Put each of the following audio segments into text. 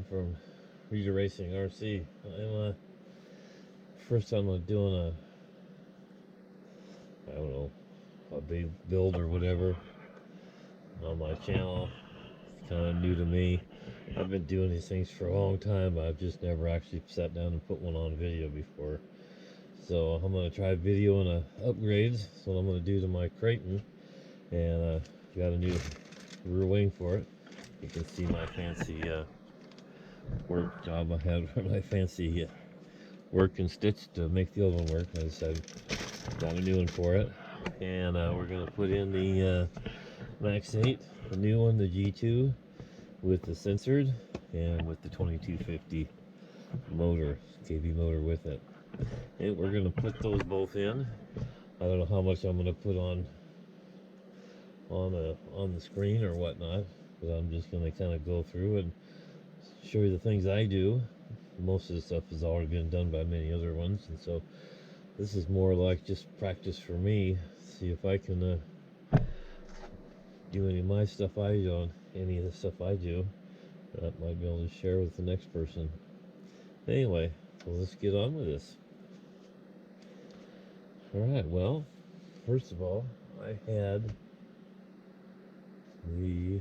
from Reader Racing RC. I'm first time I'm doing I don't know, a big build or whatever on my channel. It's kind of new to me. I've been doing these things for a long time, but I've just never actually sat down and put one on video before. So I'm going to try videoing upgrades. That's what I'm going to do to my Kraton. And got a new rear wing for it. You can see my fancy work job I had for my fancy work and stitch to make the old one work. I decided got a new one for it. And we're going to put in the Max 8, the new one, the G2, with the censored and with the 2250 motor, kV motor with it. And we're going to put those both in. I don't know how much I'm going to put on the screen or whatnot, but I'm just going to kind of go through and show you the things I do. Most of the stuff has already been done by many other ones, and so this is more like just practice for me. See if I can do any of my stuff I do on any of the stuff I do that I might be able to share with the next person. Anyway, so let's get on with this. Alright, well, first of all, I had the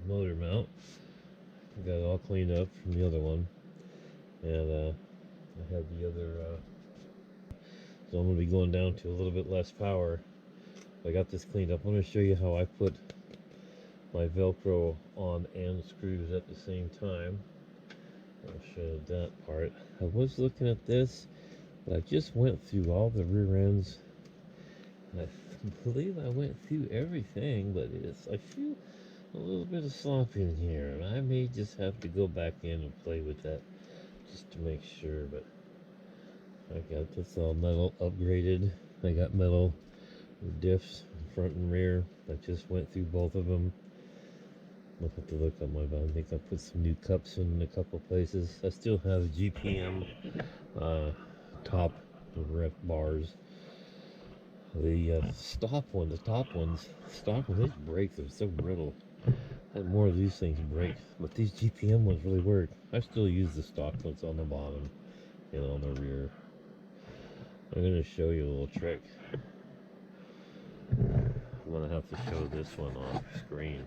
motor mount. Got it all cleaned up from the other one. And I had the other, so I'm going to be going down to a little bit less power. I got this cleaned up. I'm going to show you how I put my Velcro on and screws at the same time. I'll show you that part. I was looking at this, but I just went through all the rear ends. I believe I went through everything, but I feel a little bit of slop in here, and I may just have to go back in and play with that just to make sure. But I got this all metal upgraded. I got metal diffs front and rear. I just went through both of them. I'll have to look on my bike. I think I put some new cups in a couple places. I still have GPM top ref bars. The stock ones, they break. They're so brittle. I had more of these things break, but these GPM ones really work. I still use the stock ones on the bottom and on the rear. I'm going to show you a little trick. I'm going to have to show this one off screen.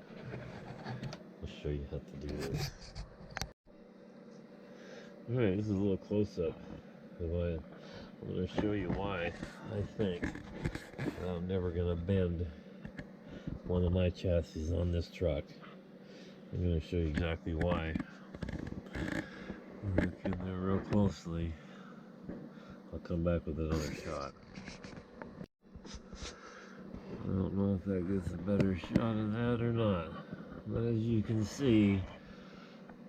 I'll show you how to do this. Alright, this is a little close-up. I'm going to show you why I think I'm never going to bend one of my chassis on this truck. I'm going to show you exactly why. Look in there real closely. I'll come back with another shot. I don't know if that gets a better shot of that or not. But as you can see,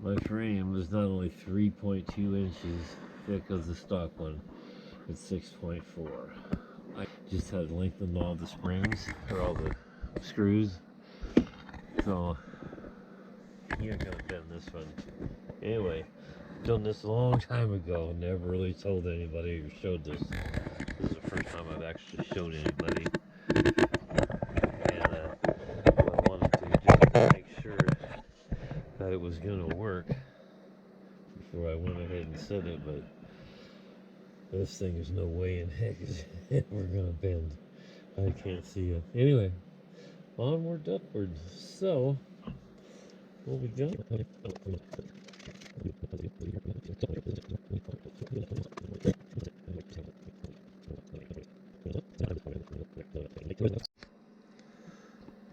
my frame is not only 3.2 inches thick as the stock one, it's 6.4. I just had lengthened all the springs, or all the screws, so you're gonna bend this one. Anyway, done this a long time ago, never really told anybody or showed this. This is the first time I've actually showed anybody. And I wanted to just make sure that it was gonna work before I went ahead and said it, but this thing is no way in heck is ever gonna bend. I can't see it. Anyway, onward, upward. So, what we got?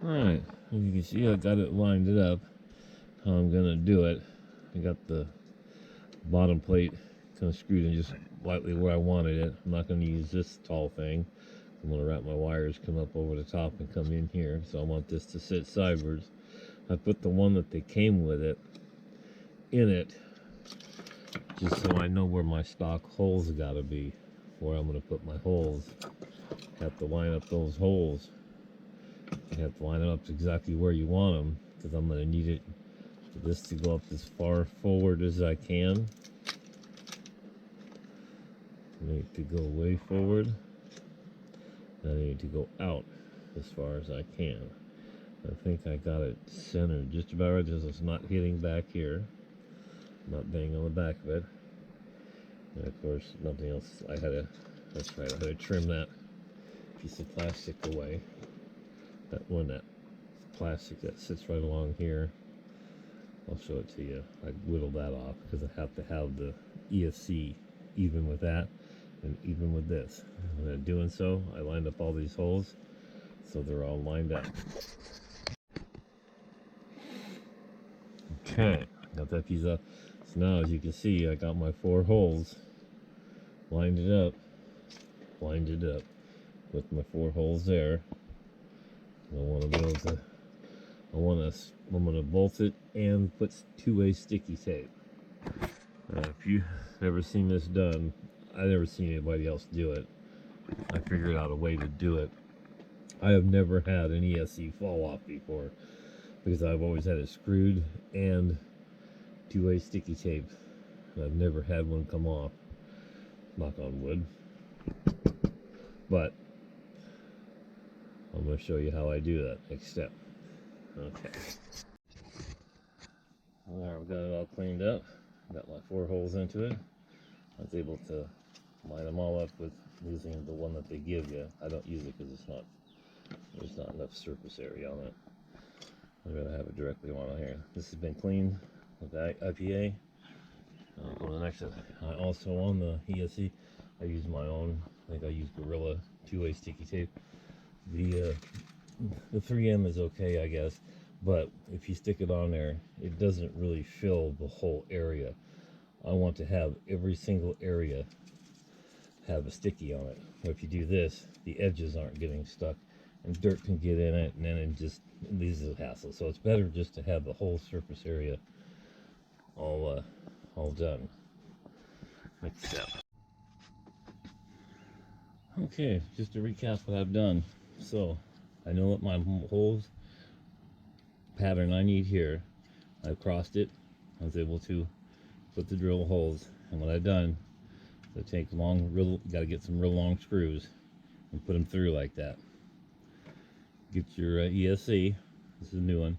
Alright, as you can see, I got it lined up how I'm gonna do it. I got the bottom plate kind of screwed in just lightly where I wanted it. I'm not going to use this tall thing. I'm going to wrap my wires, come up over the top and come in here. So I want this to sit sideways. I put the one that they came with it in it, just so I know where my stock holes got to be, where I'm going to put my holes. Have to line up those holes. You have to line it up exactly where you want them, because I'm going to need it for this to go up as far forward as I can. I need to go way forward. I need to go out as far as I can. I think I got it centered just about right, as it's not hitting back here. not bang on the back of it. And of course, nothing else. That's right, I had to trim that piece of plastic away. That plastic that sits right along here. I'll show it to you. I whittled that off because I have to have the ESC even with that and even with this. And in doing so, I lined up all these holes so they're all lined up. Okay, got that piece up. So now, as you can see, I got my 4 holes lined it up with my 4 holes there. I want to be able to, I'm going to bolt it and put 2-way sticky tape. If you've never seen this done, I've never seen anybody else do it. I figured out a way to do it. I have never had an ESC fall off before because I've always had it screwed and 2-way sticky tape. I've never had one come off, knock on wood. But I'm going to show you how I do that next step. Okay. There, we've got it all cleaned up. Got my 4 holes into it. I was able to line them all up with using the one that they give you. I don't use it because there's not enough surface area on it. I'm going to have it directly on here. This has been cleaned with the IPA. I'll go to the next one. Also on the ESC, I use my own. I think I use Gorilla 2-way sticky tape. The 3M is okay, I guess, but if you stick it on there, it doesn't really fill the whole area. I want to have every single area have a sticky on it. Or if you do this, the edges aren't getting stuck, and dirt can get in it, and then it just leaves a hassle. So it's better just to have the whole surface area all done. Next step. Okay, just to recap what I've done. So I know what my holes pattern I need here. I've crossed it. I was able to put the drill holes, and what I've done is I take got to get some real long screws and put them through like that. Get your ESC. This is a new one.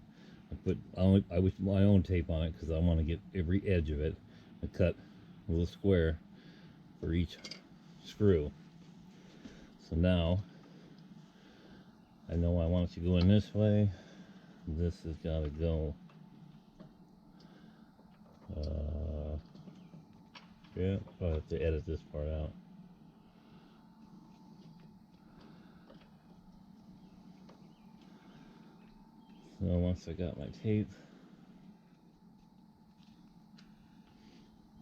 I put my own tape on it because I want to get every edge of it. I cut a little square for each screw. So now I know I want it to go in this way. This has got to go. Yeah, I'll have to edit this part out. So once I got my tape,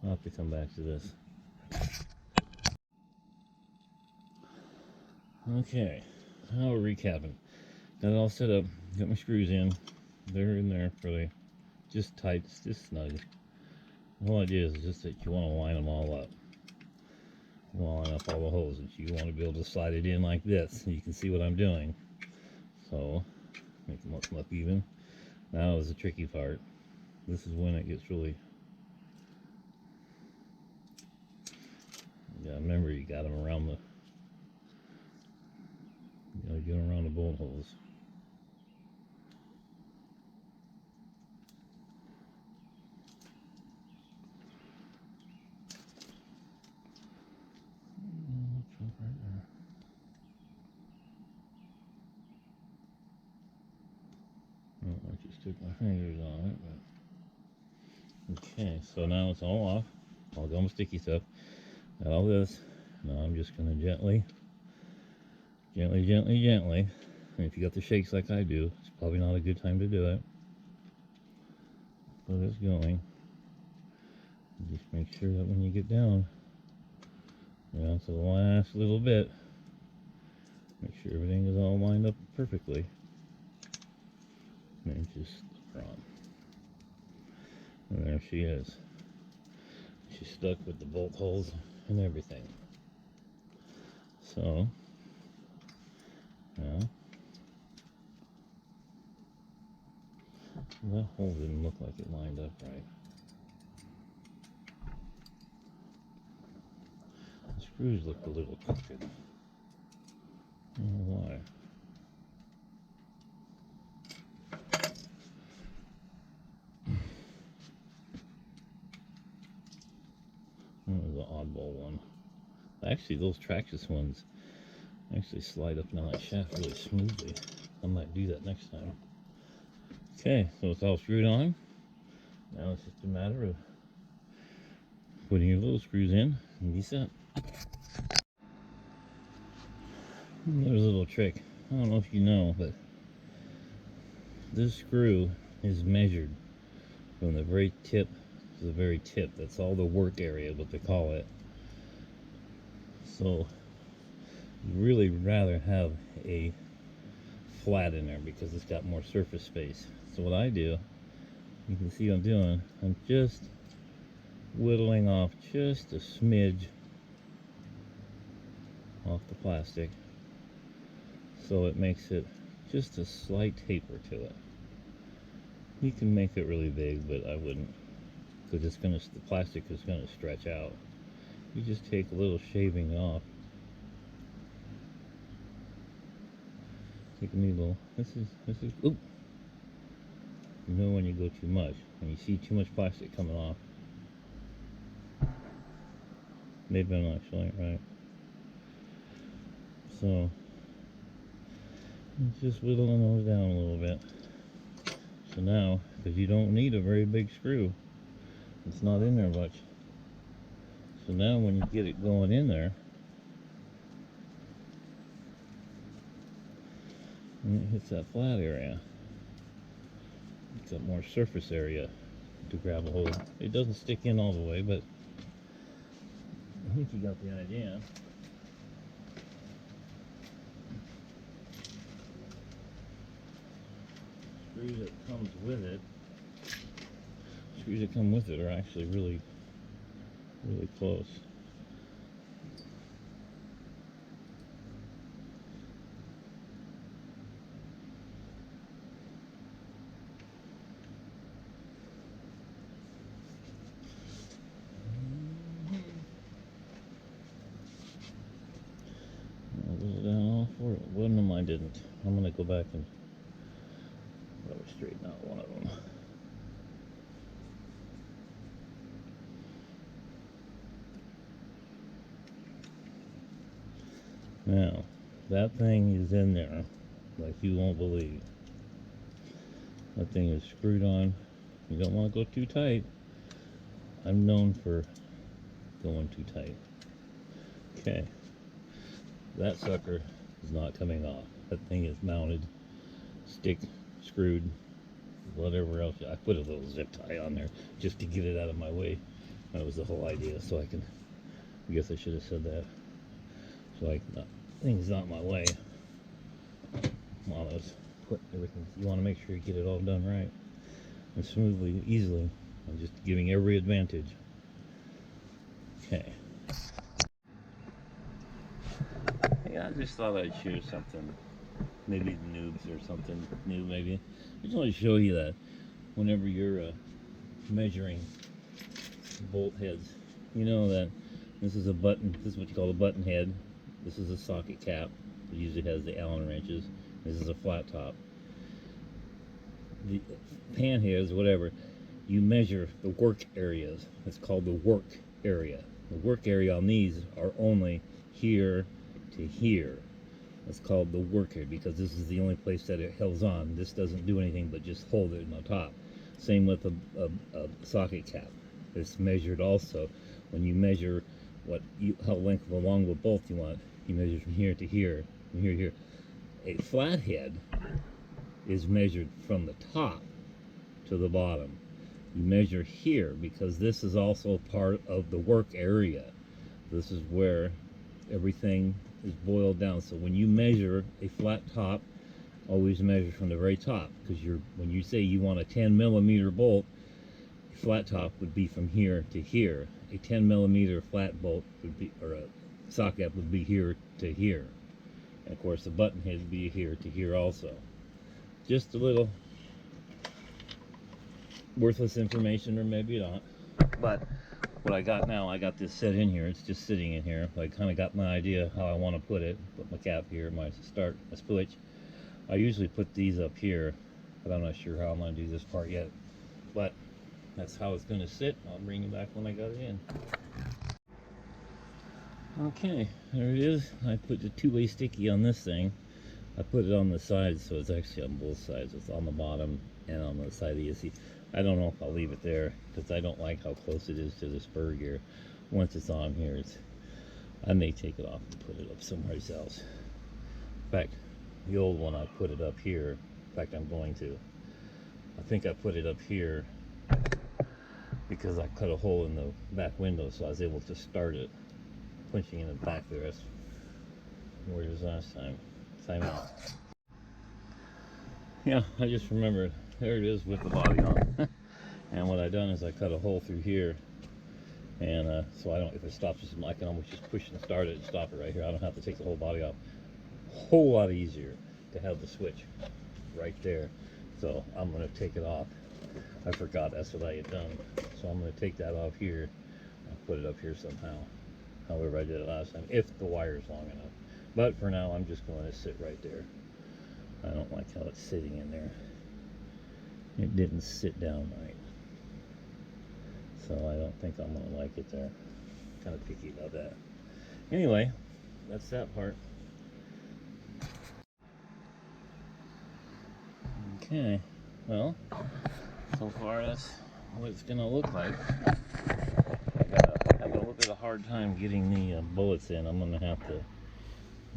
I'll have to come back to this. Okay, now we're recapping. Got it all set up, got my screws in. They're in there fairly just tight, just snug. The whole idea is just that you want to line them all up. You want to line up all the holes, and you want to be able to slide it in like this. You can see what I'm doing. So, make them look even. Now is the tricky part. This is when it gets really... Yeah, remember you got them around the... You gotta get them around the bolt holes. I just took my fingers on it, but okay, so now it's all off. All gum sticky stuff. Got all this. Now I'm just gonna gently. And if you got the shakes like I do, it's probably not a good time to do it. But it's going. Just make sure that when you get down, to the last little bit, make sure everything is all lined up perfectly. And just run. And there she is. She's stuck with the bolt holes and everything. So, now, that hole didn't look like it lined up right. The screws looked a little crooked. I don't know why. Actually, those trackless ones actually slide up and down that shaft really smoothly. I might do that next time. Okay, so it's all screwed on. Now it's just a matter of putting your little screws in and be set. There's a little trick. I don't know if you know, but this screw is measured from the very tip to the very tip. That's all the work area, what they call it. So you'd really rather have a flat in there because it's got more surface space. So what I do, you can see what I'm doing, I'm just whittling off just a smidge off the plastic, so it makes it just a slight taper to it. You can make it really big, but I wouldn't, because the plastic is gonna stretch out. You just take a little shaving off. Take a needle. This is. Oop. You know when you go too much, when you see too much plastic coming off. Maybe I'm not showing it right. So just whittling those down a little bit. So now, because you don't need a very big screw, it's not in there much. So now when you get it going in there, and it hits that flat area, it's got more surface area to grab a hold. It doesn't stick in all the way, but I think you got the idea. Screws that comes with it, screws that come with it are actually really close. One of them I didn't. I'm gonna go back and probably straighten out one of them. Now, that thing is in there like you won't believe. That thing is screwed on. You don't want to go too tight. I'm known for going too tight. Okay. That sucker is not coming off. That thing is mounted, stick, screwed, whatever else. I put a little zip tie on there just to get it out of my way. That was the whole idea. So I guess I should have said that. So thing's not in my way. While I was putting everything, you want to make sure you get it all done right and smoothly, easily. I'm just giving every advantage. Okay. Yeah, I just thought I'd share something. Maybe the noobs or something new, maybe. I just want to show you that whenever you're measuring bolt heads, you know that this is a button. This is what you call a button head. This is a socket cap. It usually has the Allen wrenches. This is a flat top. The pan heads, whatever, you measure the work areas. It's called the work area. The work area on these are only here to here. It's called the work area because this is the only place that it holds on. This doesn't do anything but just hold it on top. Same with a socket cap. It's measured also. When you measure how length of a long bolt you want, you measure from here to here, from here to here. A flathead is measured from the top to the bottom. You measure here because this is also part of the work area. This is where everything is boiled down. So when you measure a flat top, always measure from the very top, because when you say you want a 10mm bolt, a flat top would be from here to here. A 10mm flat bolt would be, or a socket would be here to here. And of course the button head would be here to here also. Just a little worthless information, or maybe not. But what I got now, I got this set in here. It's just sitting in here. I kind of got my idea how I want to put it. Put my cap here, my switch. I usually put these up here, but I'm not sure how I'm going to do this part yet. But that's how it's going to sit. I'll bring you back when I got it in. Okay, there it is. I put the two-way sticky on this thing. I put it on the sides, so it's actually on both sides. It's on the bottom and on the side of the ESC. I don't know if I'll leave it there because I don't like how close it is to the spur gear. Once it's on here, I may take it off and put it up somewhere else. In fact, the old one I put it up here. In fact, I'm going to. I think I put it up here because I cut a hole in the back window, so I was able to start it. Punching in the back there. That's where it was last time. Time out. Yeah, I just remembered. There it is with the body on. And what I done is I cut a hole through here, and so I don't. If it stops, I can almost just push and start it and stop it right here. I don't have to take the whole body off. Whole lot easier to have the switch right there. So I'm going to take it off. I forgot that's what I had done. So I'm going to take that off here and put it up here somehow. However I did it last time, if the wire is long enough. But for now, I'm just going to sit right there. I don't like how it's sitting in there. It didn't sit down right. So I don't think I'm going to like it there. Kind of picky about that. Anyway, that's that part. Okay, well, so far that's what it's going to look like. I have a little bit of a hard time getting the bullets in. I'm going to have to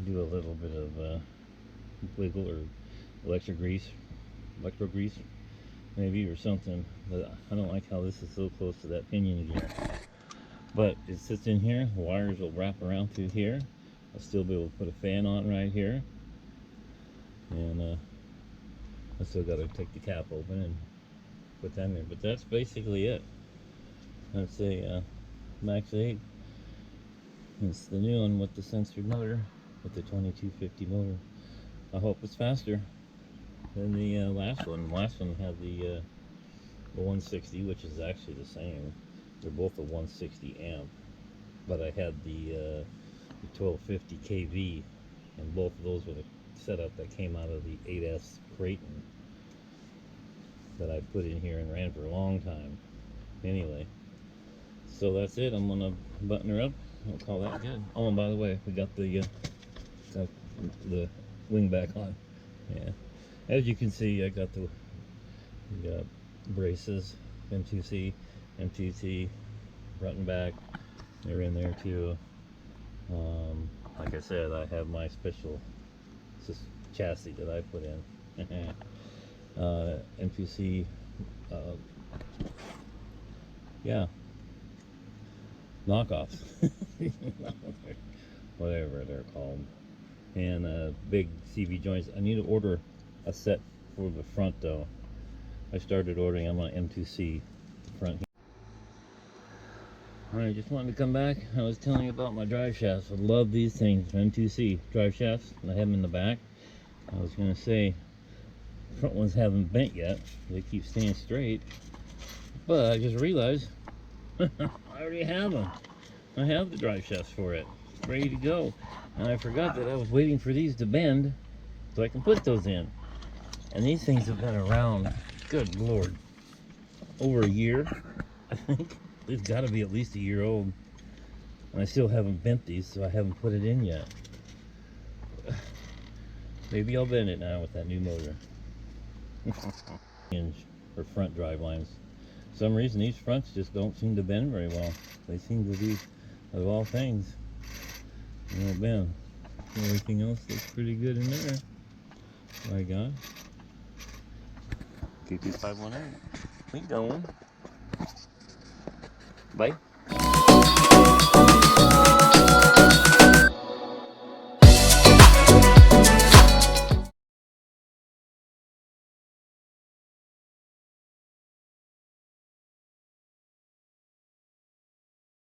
do a little bit of wiggle or electro grease maybe, or something. But I don't like how this is so close to that pinion again. But it sits in here. The wires will wrap around through here. I'll still be able to put a fan on right here. And I still got to take the cap open and put that in there. But that's basically it. That's a Max 8. It's the new one with the censored motor, with the 2250 motor. I hope it's faster than the last one. The last one had the 160, which is actually the same. They're both a 160 amp, but I had the 1250 kV, and both of those were the setup that came out of the 8S Kraton that I put in here and ran for a long time. Anyway, so that's it. I'm gonna button her up. I'll call that good. Oh, and by the way, we got the wing back on. Yeah, as you can see, I got the braces, M2C, MTT, front and back. They're in there too. Like I said, I have my special chassis that I put in. MPC, yeah, knockoffs, whatever they're called, and big CV joints. I need to order a set for the front though. I started ordering. I'm on M2C front here. Alright, just wanted to come back. I was telling you about my drive shafts. I love these things, M2C drive shafts. I have them in the back. I was going to say, front ones haven't bent yet. They keep staying straight. But I just realized, I already have them. I have the drive shafts for it. Ready to go. And I forgot that I was waiting for these to bend so I can put those in. And these things have been around, good Lord, over a year, I think. They've got to be at least a year old. And I still haven't bent these, so I haven't put it in yet. Maybe I'll bend it now with that new motor. Hinge for front drive lines. For some reason these fronts just don't seem to bend very well. They seem to be, of all things, they don't bend. Everything else looks pretty good in there. My God. KP518. We going. Bye.